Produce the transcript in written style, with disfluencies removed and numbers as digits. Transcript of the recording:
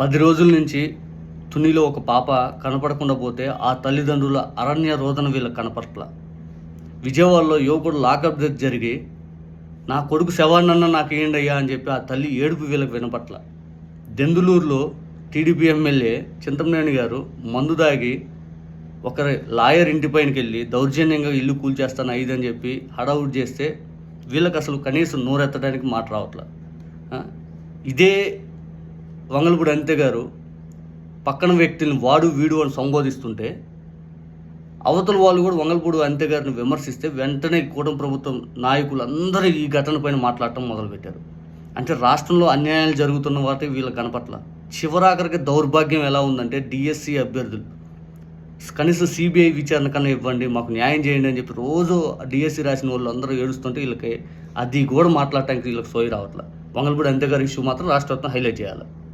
10 రోజుల నుంచి తునిలో ఒక పాప కనపడకుండా పోతే ఆ తల్లిదండ్రుల అరణ్య రోదన వీళ్ళకి కనపట్ల. విజయవాడలో యువకుడు లాకప్ డెత్ జరిగి నా కొడుకు శవాన్నన్నా నాకు ఇయ్యండి అయ్యా అని చెప్పి ఆ తల్లి ఏడుపు వీళ్ళకి వినపట్ల. దెందులూరులో టీడీపీ ఎమ్మెల్యే చింతమనేని గారు మందు దాగి ఒకరి లాయర్ ఇంటి పైనకి వెళ్ళి దౌర్జన్యంగా ఇల్లు కూల్చేస్తాను అని చెప్పి హడావుడి చేస్తే వీళ్ళకి అసలు కనీసం నోరెత్తడానికి మాట రావట్ల. ఇదే వంగలపూడి అంతే గారు పక్కన వ్యక్తిని వాడు వీడు అని సంబోధిస్తుంటే అవతల వాళ్ళు కూడా వంగలపూడి అంతే గారిని విమర్శిస్తే వెంటనే కూటమి ప్రభుత్వం నాయకులు అందరూ ఈ ఘటన పైన మాట్లాడటం మొదలుపెట్టారు. అంటే రాష్ట్రంలో అన్యాయాలు జరుగుతున్న వాటి వీళ్ళకి కనపట్ల. చివరాఖరికి దౌర్భాగ్యం ఎలా ఉందంటే డిఎస్సి అభ్యర్థులు కనీసం సిబిఐ విచారణ కన్నా ఇవ్వండి, మాకు న్యాయం చేయండి అని చెప్పి రోజు డిఎస్సి రాసిన వాళ్ళు అందరూ ఏడుస్తుంటే వీళ్ళకి అది కూడా మాట్లాడటానికి వీళ్ళకి సోయి రావట్లేదు. వంగలపూడి అంతే గారి ఇష్యూ మాత్రం రాష్ట్ర ప్రభుత్వం హైలైట్ చేయాలి.